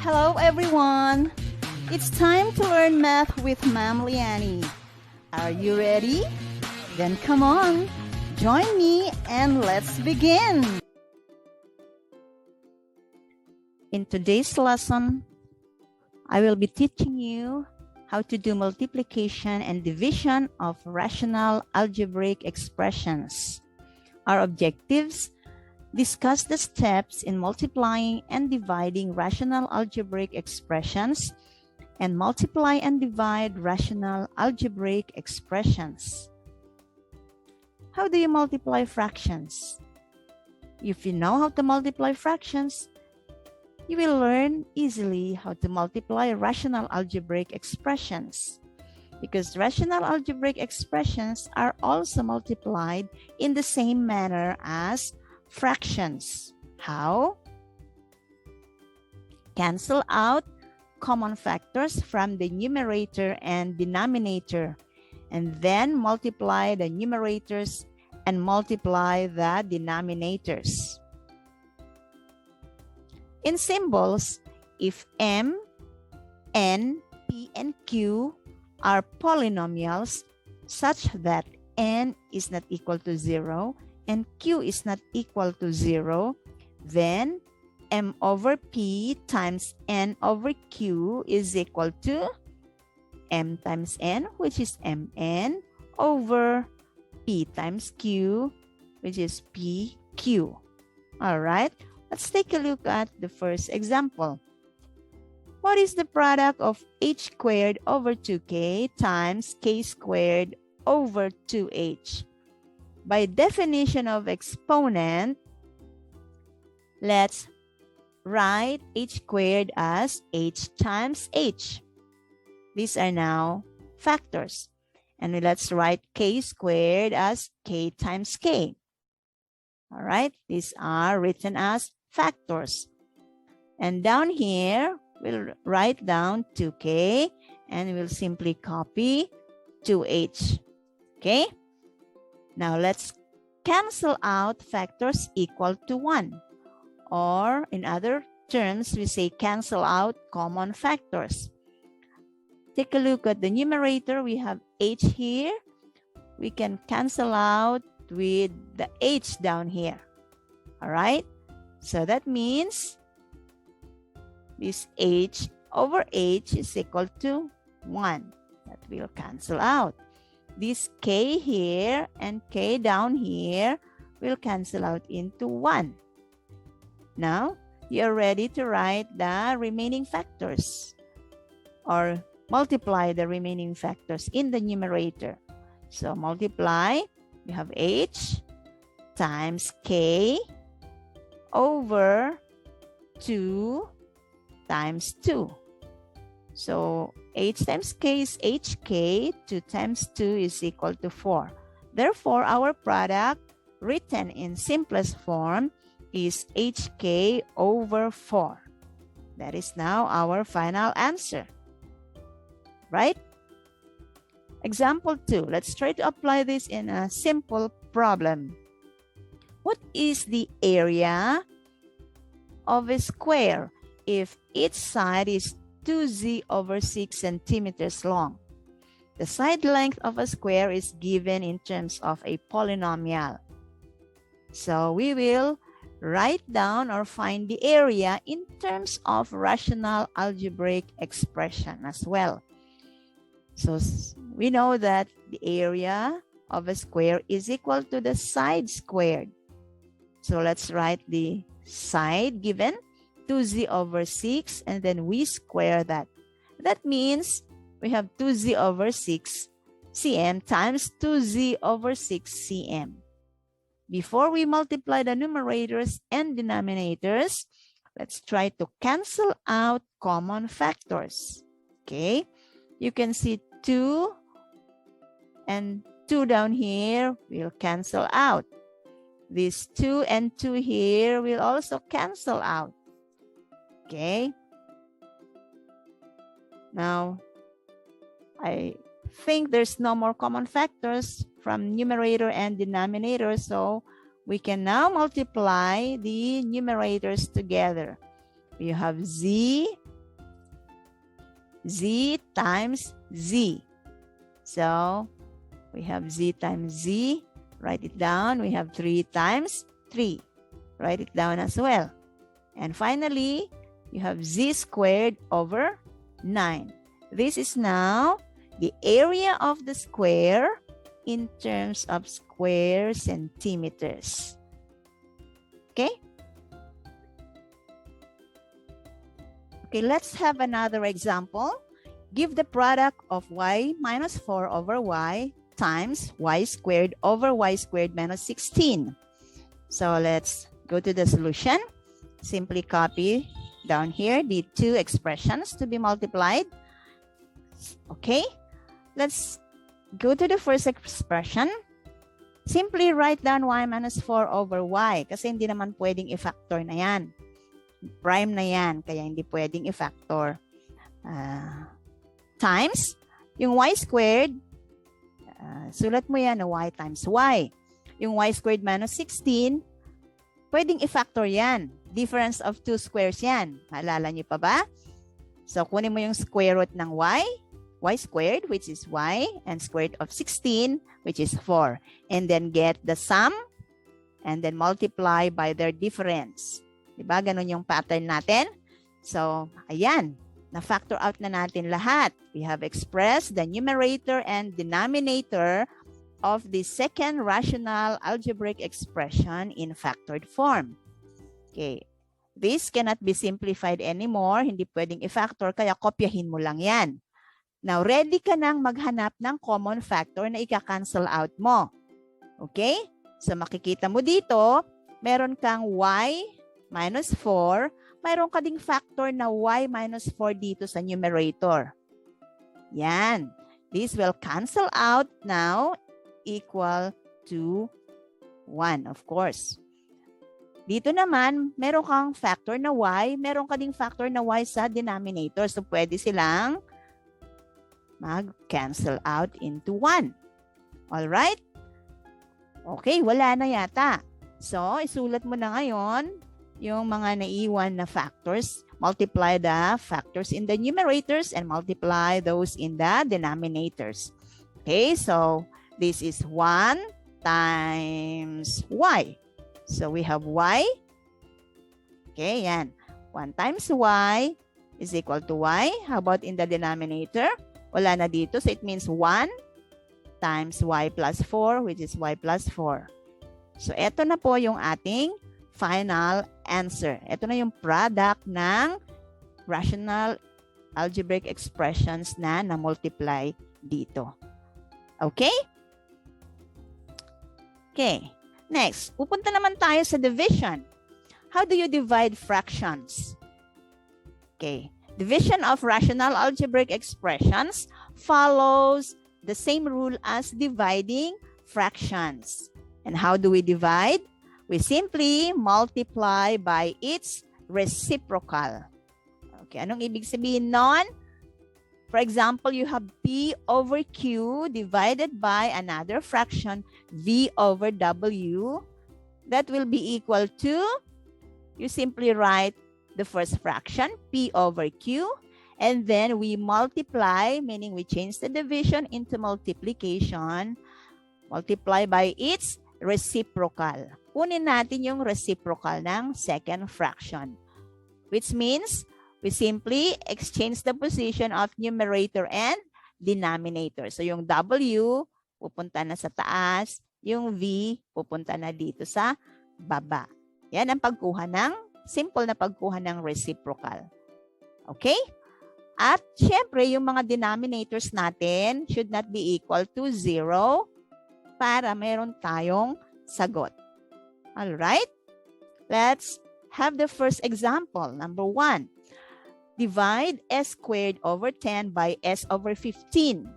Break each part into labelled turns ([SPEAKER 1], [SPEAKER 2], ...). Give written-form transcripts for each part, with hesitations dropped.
[SPEAKER 1] Hello everyone! It's time to learn math with Ma'am Liani. Are you ready? Then come on, join me and let's begin! In today's lesson, I will be teaching you how to do multiplication and division of rational algebraic expressions. Our objectives: discuss the steps in multiplying and dividing rational algebraic expressions, and multiply and divide rational algebraic expressions. How do you multiply fractions? If you know how to multiply fractions, you will learn easily how to multiply rational algebraic expressions, because rational algebraic expressions are also multiplied in the same manner as fractions. How? Cancel out common factors from the numerator and denominator, and then multiply the numerators and multiply the denominators. In symbols, if m, n, p, and q are polynomials such that n is not equal to 0 and q is not equal to 0, then m over p times n over q is equal to m times n, which is mn, over p times q, which is pq. All right, let's take a look at the first example. What is the product of h squared over 2k times k squared over 2h? By definition of exponent, let's write h squared as h times h. These are now factors. And let's write k squared as k times k. All right, these are written as factors. And down here, we'll write down 2k and we'll simply copy 2h. Okay? Now let's cancel out factors equal to 1. Or in other terms, we say cancel out common factors. Take a look at the numerator. We have h here. We can cancel out with the h down here. All right? So that means this h over h is equal to 1. That will cancel out. This k here and k down here will cancel out into 1. Now, you're ready to write the remaining factors or multiply the remaining factors in the numerator. So, multiply, you have h times k over 2 times 2. So, h times k is hk, 2 times 2 is equal to 4. Therefore, our product written in simplest form is hk over 4. That is now our final answer. Right? Example 2. Let's try to apply this in a simple problem. What is the area of a square if each side is 2z over 6 centimeters long? The side length of a square is given in terms of a polynomial. So we will write down or find the area in terms of rational algebraic expression as well. So we know that the area of a square is equal to the side squared. So let's write the side given, 2z over 6, and then we square that. That means we have 2z over 6 cm times 2z over 6 cm. Before we multiply the numerators and denominators, let's try to cancel out common factors. Okay, you can see 2 and 2 down here will cancel out. This 2 and 2 here will also cancel out. Okay. Now, I think there's no more common factors from numerator and denominator, so we can now multiply the numerators together. You have z z times z. So we have z times z. Write it down. We have 3 times 3. Write it down as well. And finally, you have z squared over 9. This is now the area of the square in terms of square centimeters. Okay? Okay, let's have another example. Give the product of y minus 4 over y times y squared over y squared minus 16. So let's go to the solution. Simply copy down here the two expressions to be multiplied. Okay, let's go to the first expression. Simply write down y minus 4 over y kasi hindi naman pwedeng i-factor na yan. Prime na yan, kaya hindi pwedeng i-factor. Times, yung y squared, sulat mo yan na y times y. Yung y squared minus 16, pwedeng i-factor yan. Difference of two squares yan. Maalala niyo pa ba? So, kunin mo yung square root ng y squared, which is y, and square root of 16, which is 4. And then get the sum, and then multiply by their difference. Diba? Ganun yung pattern natin. So, ayan. Na-factor out na natin lahat. We have expressed the numerator and denominator of the second rational algebraic expression in factored form. Okay. This cannot be simplified anymore. Hindi pwedeng i-factor, kaya kopyahin mo lang yan. Now, ready ka nang maghanap ng common factor na ika-cancel out mo. Okay? So, makikita mo dito, meron kang y minus 4, mayroon ka ding factor na y minus 4 dito sa numerator. Yan. This will cancel out now equal to 1, of course. Dito naman, meron kang factor na y, meron ka ding factor na y sa denominator. So, pwede silang mag-cancel out into 1. Alright? Okay, wala na yata. So, isulat mo na ngayon yung mga naiwan na factors. Multiply the factors in the numerators and multiply those in the denominators. Okay, so this is 1 times y. So we have y. Okay, yan. 1 times y is equal to y. How about in the denominator? Wala na dito, so it means 1 times y plus 4, which is y plus 4. So eto na po yung ating final answer. Ito na yung product ng rational algebraic expressions na na-multiply dito. Okay? Okay. Next, pupunta naman tayo sa division. How do you divide fractions? Okay. Division of rational algebraic expressions follows the same rule as dividing fractions. And how do we divide? We simply multiply by its reciprocal. Okay, anong ibig sabihin nun? For example, you have P over Q divided by another fraction, V over W. That will be equal to, you simply write the first fraction, P over Q, and then we multiply, meaning we change the division into multiplication, multiply by its reciprocal. Kunin natin yung reciprocal ng second fraction, which means we simply exchange the position of numerator and denominator. So yung W pupunta na sa taas, yung V pupunta na dito sa baba. Yan ang pagkuha ng, simple na pagkuha ng reciprocal. Okay? At syempre, yung mga denominators natin should not be equal to 0 para meron tayong sagot. Alright? Let's have the first example. Number 1. Divide s squared over 10 by s over 15.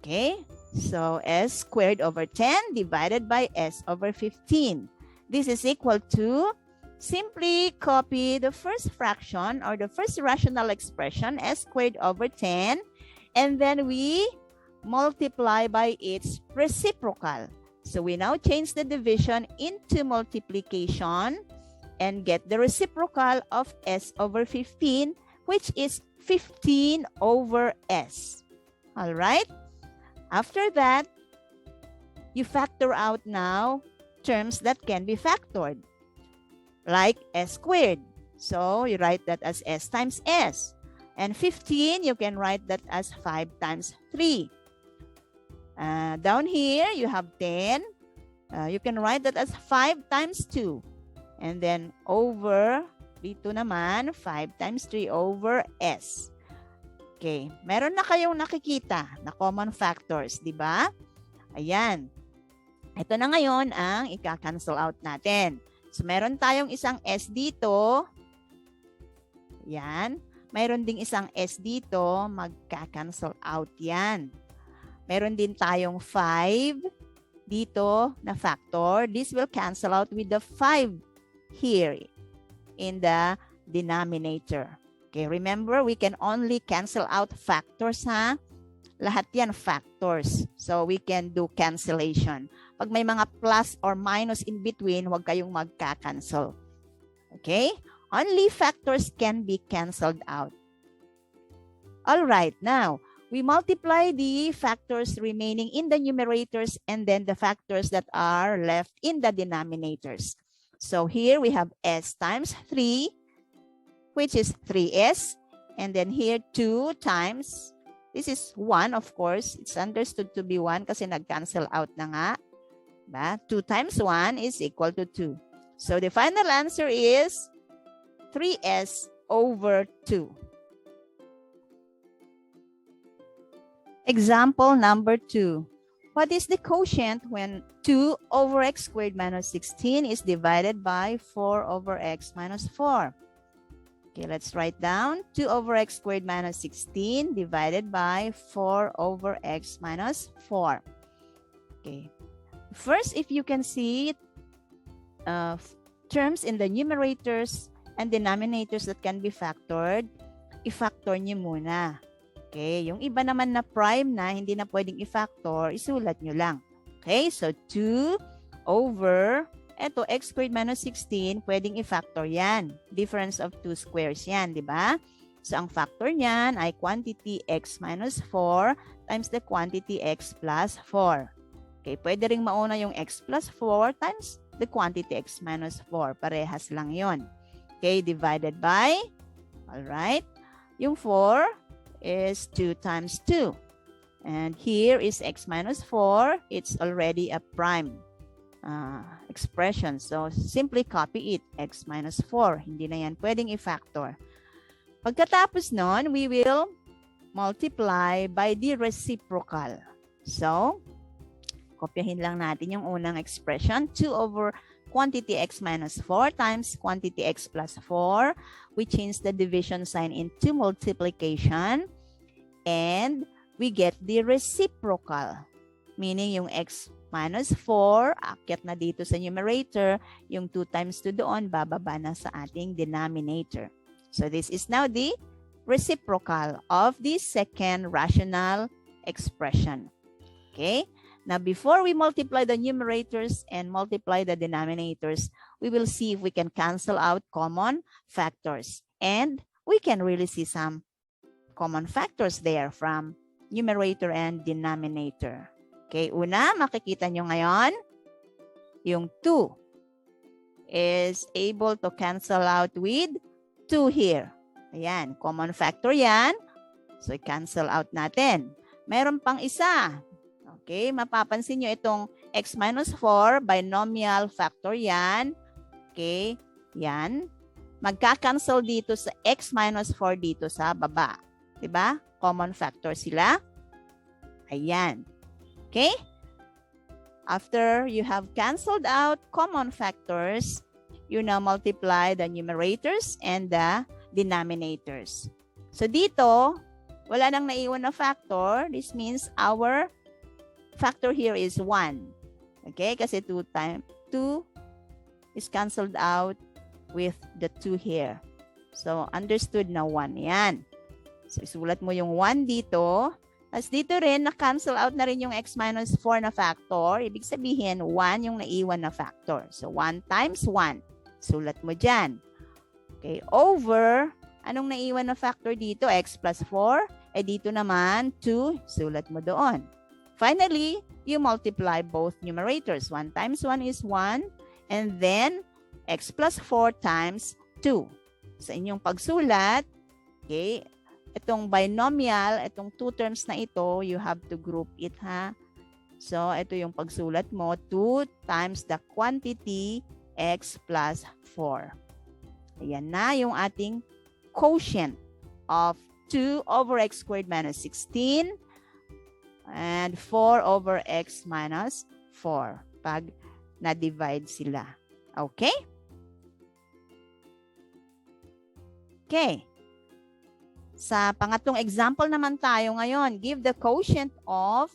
[SPEAKER 1] Okay? So, s squared over 10 divided by s over 15. This is equal to, simply copy the first fraction or the first rational expression, s squared over 10, and then we multiply by its reciprocal. So we now change the division into multiplication and get the reciprocal of s over 15, which is 15 over s. All right? After that, you factor out now terms that can be factored, like s squared. So you write that as s times s. And 15, you can write that as 5 times 3. Down here, you have 10. You can write that as 5 times 2. And then over, dito naman, 5 times 3 over s. Okay, meron na kayong nakikita na common factors, di ba? Ayan. Ito na ngayon ang ika-cancel out natin. So, meron tayong isang s dito. Yan. Mayroon ding isang s dito. Magka-cancel out yan. Meron din tayong 5 dito na factor. This will cancel out with the 5 here in the denominator. Okay, remember, we can only cancel out factors, ha? Lahat yan factors. So, we can do cancellation. Pag may mga plus or minus in between, huwag kayong magka-cancel. Okay? Only factors can be canceled out. All right, now, we multiply the factors remaining in the numerators and then the factors that are left in the denominators. So here we have s times 3, which is 3s. And then here 2 times, this is 1 of course. It's understood to be 1 kasi nag-cancel out na nga. Diba? 2 times 1 is equal to 2. So the final answer is 3s over 2. Example number 2. What is the quotient when 2 over x squared minus 16 is divided by 4 over x minus 4? Okay, let's write down 2 over x squared minus 16 divided by 4 over x minus 4. Okay. First, if you can see terms in the numerators and denominators that can be factored, i-factor niyo muna. Okay, yung iba naman na prime na hindi na pwedeng i-factor, isulat nyo lang. Okay, so 2 over, eto x squared minus 16, pwedeng i-factor yan. Difference of 2 squares yan, di ba? So ang factor niyan ay quantity x minus 4 times the quantity x plus 4. Okay, pwede ring mauna yung x plus 4 times the quantity x minus 4. Parehas lang yon. Okay, divided by, alright, yung 4, is 2 times 2. And here is x minus 4. It's already a prime expression. So, simply copy it. X minus 4. Hindi na yan pwedeng i-factor. Pagkatapos nun, we will multiply by the reciprocal. So, kopyahin lang natin yung unang expression. 2 over quantity x minus 4 times quantity x plus 4. We change the division sign into multiplication. And we get the reciprocal. Meaning yung x minus 4, akyat na dito sa numerator. Yung 2 times 2 doon, bababa na sa ating denominator. So this is now the reciprocal of the second rational expression. Okay? Now, before we multiply the numerators and multiply the denominators, we will see if we can cancel out common factors. And we can really see some common factors there from numerator and denominator. Okay, una, makikita nyo ngayon, yung 2 is able to cancel out with 2 here. Ayan, common factor yan. So, cancel out natin. Meron pang isa. Okay, mapapansin nyo itong x minus 4, binomial factor yan. Okay, yan. Magka-cancel dito sa x minus 4 dito sa baba. Diba? Common factor sila. Ayan. Okay? After you have canceled out common factors, you now multiply the numerators and the denominators. So dito, wala nang naiwan na factor. This means our factor here is 1. Okay? Kasi 2 is canceled out with the 2 here. So, understood na 1 yan. So, isulat mo yung 1 dito. Tapos dito rin, na-cancel out na rin yung x minus 4 na factor. Ibig sabihin, 1 yung naiwan na factor. So, 1 times 1. Sulat mo dyan. Okay, over Anong naiwan na factor dito? X plus 4. Dito naman, 2. Sulat mo doon. Finally, you multiply both numerators. 1 times 1 is 1. And then, x plus 4 times 2. Sa inyong pagsulat, okay, itong binomial, itong 2 terms na ito, you have to group it, ha? So, ito yung pagsulat mo, 2 times the quantity x plus 4. Ayan na yung ating quotient of 2 over x squared minus 16 and 4 over x minus 4 pag na-divide sila. Okay? Okay. Sa pangatlong example naman tayo ngayon, give the quotient of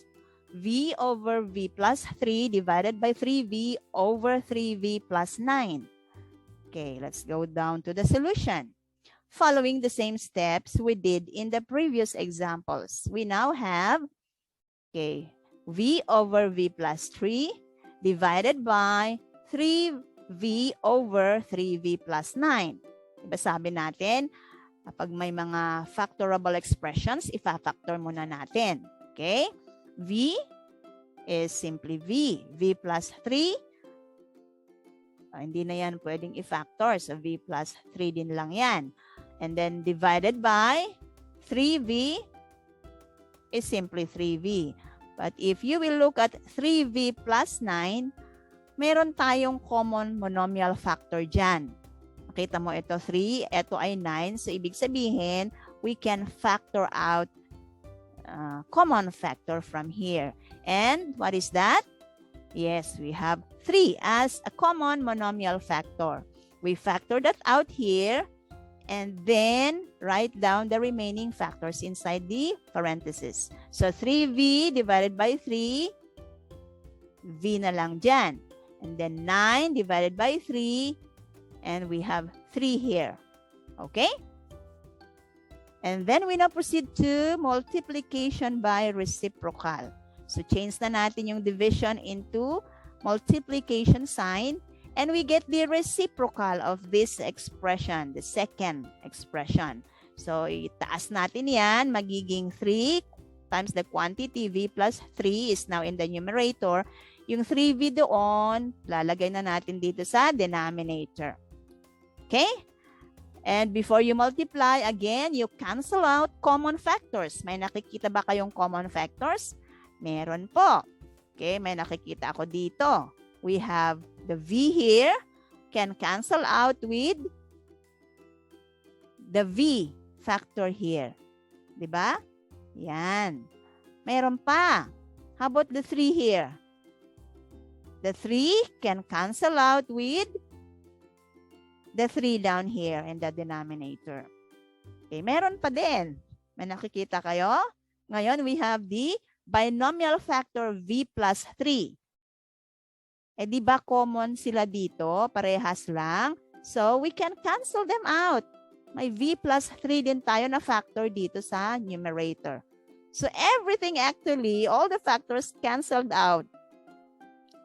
[SPEAKER 1] v over v plus 3 divided by 3v over 3v plus 9. Okay, let's go down to the solution. Following the same steps we did in the previous examples, we now have, okay, v over v plus 3 divided by 3v over 3v plus 9. Diba sabi natin, kapag may mga factorable expressions, ifa-factor muna natin. Okay? V is simply v. V plus 3. Hindi na yan pwedeng i-factor. So, v plus 3 din lang yan. And then, divided by 3v is simply 3v. But if you will look at 3v plus 9, meron tayong common monomial factor dyan. Makita mo ito 3, ito ay 9. So, ibig sabihin, we can factor out common factor from here. And what is that? Yes, we have 3 as a common monomial factor. We factor that out here and then write down the remaining factors inside the parentheses. So 3v divided by 3, v na lang dyan. And then 9 divided by 3, and we have 3 here. Okay? And then we now proceed to multiplication by reciprocal. So change na natin yung division into multiplication sign, and we get the reciprocal of this expression, the second expression. So itaas natin yan, magiging 3 times the quantity v plus 3 is now in the numerator. Yung 3v doon, lalagay na natin dito sa denominator. Okay? And before you multiply, again, you cancel out common factors. May nakikita ba kayong common factors? Meron po. Okay, may nakikita ako dito. We have the v here can cancel out with the v factor here. Diba? Yan. Meron pa. How about the 3 here? The 3 can cancel out with the 3 down here in the denominator. Okay, meron pa din. May nakikita kayo? Ngayon, we have the binomial factor v plus 3. Di ba common sila dito? Parehas lang. So, we can cancel them out. May v plus 3 din tayo na factor dito sa numerator. So, everything actually, all the factors canceled out.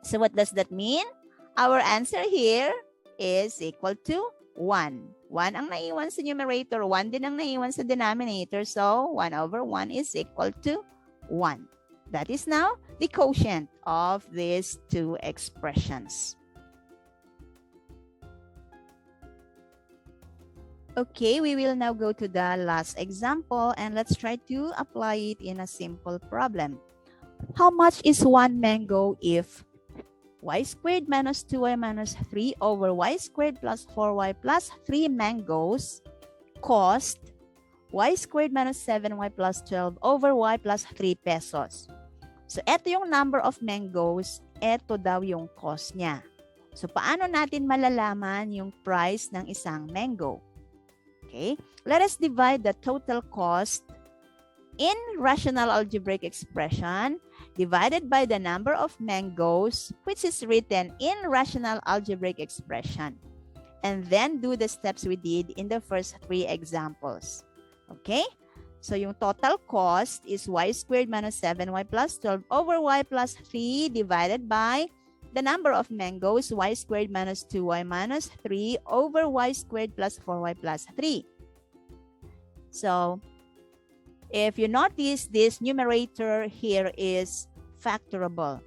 [SPEAKER 1] So, what does that mean? Our answer here is equal to 1. 1 ang naiwan sa numerator, 1 din ang naiwan sa denominator. So, 1 over 1 is equal to 1. That is now the quotient of these two expressions. Okay, we will now go to the last example and let's try to apply it in a simple problem. How much is 1 mango if y squared minus 2y minus 3 over y squared plus 4y plus 3 mangoes cost y squared minus 7y plus 12 over y plus 3 pesos. So, ito yung number of mangoes, ito daw yung cost niya. So, paano natin malalaman yung price ng isang mango? Okay, let us divide the total cost in rational algebraic expression divided by the number of mangoes, which is written in rational algebraic expression. And then do the steps we did in the first 3 examples. Okay? So, yung total cost is y squared minus 7y plus 12 over y plus 3 divided by the number of mangoes, y squared minus 2y minus 3 over y squared plus 4y plus 3. So, if you notice, this numerator here is factorable.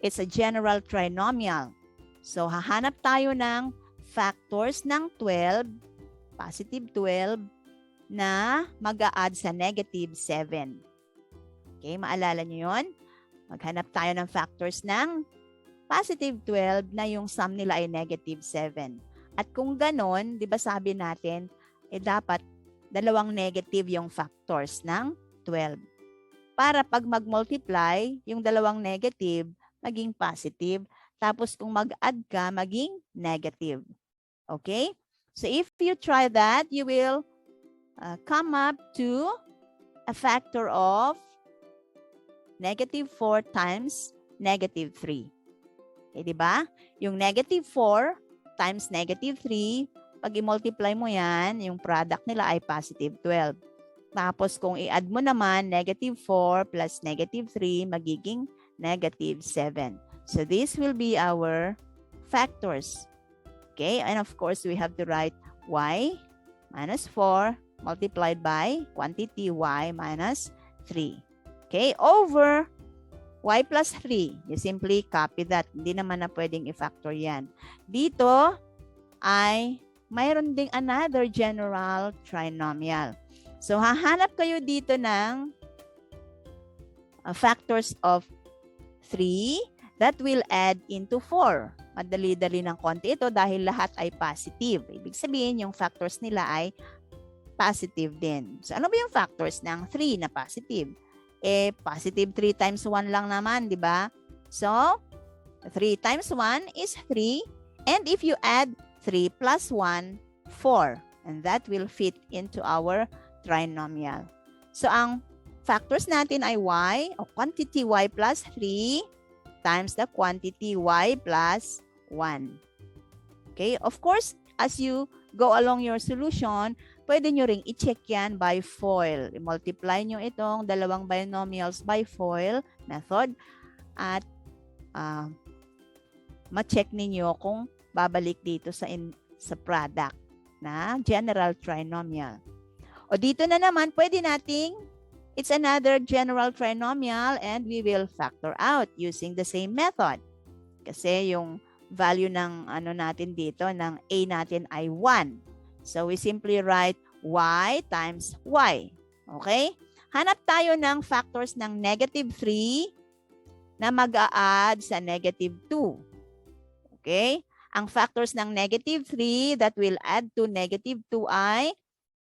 [SPEAKER 1] It's a general trinomial. So, hahanap tayo ng factors ng 12, positive 12, na mag-a-add sa negative 7. Okay, maalala nyo yun? Maghanap tayo ng factors ng positive 12 na yung sum nila ay negative 7. At kung ganon, di ba sabi natin, dapat dalawang negative yung factors ng 12. Para pag mag-multiply, yung dalawang negative, maging positive. Tapos kung mag-add ka, maging negative. Okay? So if you try that, you will come up to a factor of negative 4 times negative 3. Okay, di ba? Yung negative 4 times negative 3, pag i-multiply mo yan, yung product nila ay positive 12. Tapos kung i-add mo naman, negative 4 plus negative 3, magiging negative 7. So this will be our factors. Okay, and of course, we have to write y minus 4 multiplied by quantity y minus 3. Okay, over y plus 3. You simply copy that. Hindi naman na pwedeng i-factor yan. Dito ay mayroon ding another general trinomial. So, hahanap kayo dito ng factors of 3 that will add into 4. Madali-dali ng konti ito dahil lahat ay positive. Ibig sabihin, yung factors nila ay positive din. So, ano ba yung factors ng 3 na positive? Positive 3 times 1 lang naman, di ba? So, 3 times 1 is 3. And if you add 3 plus 1, 4. And that will fit into our trinomial. So, ang factors natin ay y, o quantity y plus 3 times the quantity y plus 1. Okay? Of course, as you go along your solution, pwede nyo ring i-check yan by FOIL. I-multiply nyo itong dalawang binomials by FOIL method at ma-check ninyo kung babalik dito sa product na general trinomial. O dito na naman, pwede nating, it's another general trinomial and we will factor out using the same method. Kasi yung value ng ano natin dito, ng a natin ay 1. So, we simply write y times y. Okay? Hanap tayo ng factors ng negative 3 na mag-a-add sa negative 2. Okay? Ang factors ng negative 3 that will add to negative 2 ay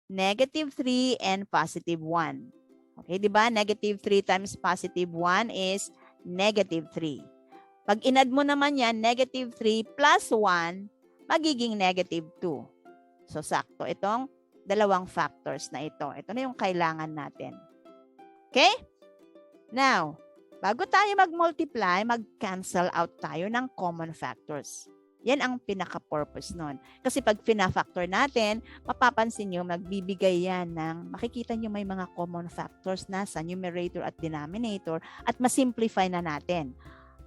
[SPEAKER 1] negative 3 and positive 1. Okay, di ba? Negative 3 times positive 1 is negative 3. Pag in-add mo naman yan, negative 3 plus 1, magiging negative 2. So, sakto itong dalawang factors na ito. Ito na yung kailangan natin. Okay? Now, bago tayo mag-multiply, mag-cancel out tayo ng common factors. Yan ang pinaka-purpose nun. Kasi pag pina-factor natin, mapapansin nyo, magbibigay yan ng, makikita nyo may mga common factors na sa numerator at denominator at masimplify na natin.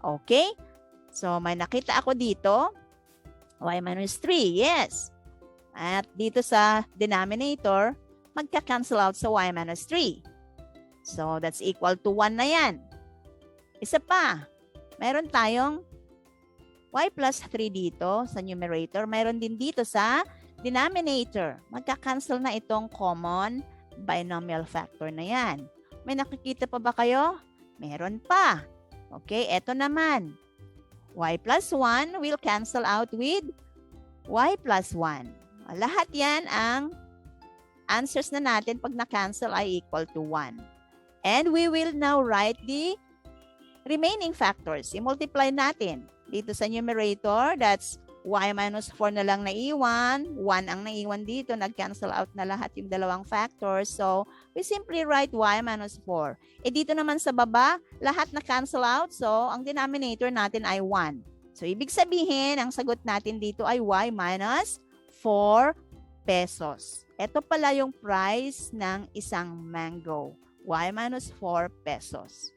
[SPEAKER 1] Okay? So, may nakita ako dito. Y minus 3. Yes. At dito sa denominator, magka-cancel out sa y minus 3. So, that's equal to 1 na yan. Isa pa. Mayroon tayong y plus 3 dito sa numerator. Mayroon din dito sa denominator. Magka-cancel na itong common binomial factor na yan. May nakikita pa ba kayo? Meron pa. Okay, eto naman. Y plus 1 will cancel out with y plus 1. Lahat yan ang answers na natin pag na-cancel ay equal to 1. And we will now write the remaining factors. I-multiply natin. Dito sa numerator, that's y minus 4 na lang naiwan. 1 ang naiwan dito. Nag-cancel out na lahat yung dalawang factors. So, we simply write y minus 4. Dito naman sa baba, lahat na-cancel out. So, ang denominator natin ay 1. So, ibig sabihin, ang sagot natin dito ay y minus 4 pesos. Ito pala yung price ng isang mango. Y minus 4 pesos.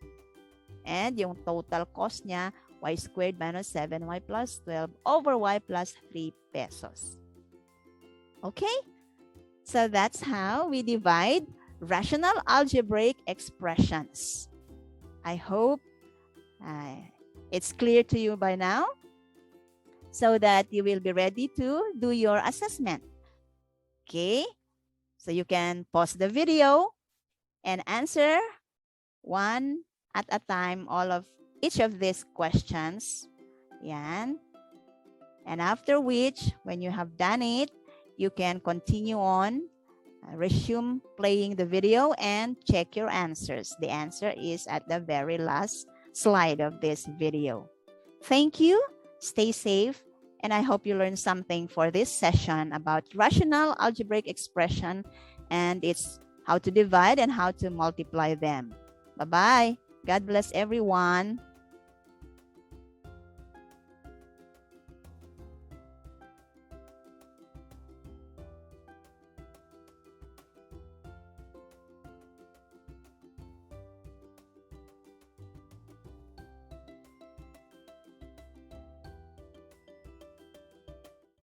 [SPEAKER 1] And yung total cost niya, y squared minus 7y plus 12 over y plus 3 pesos. Okay? So that's how we divide rational algebraic expressions. I hope it's clear to you by now, so that you will be ready to do your assessment. Okay, so you can pause the video and answer one at a time each of these questions. Yan. And after which, when you have done it, you can continue on, resume playing the video and check your answers. The answer is at the very last slide of this video. Thank you, stay safe, and I hope you learned something for this session about rational algebraic expression and its how to divide and how to multiply them. Bye-bye. God bless everyone.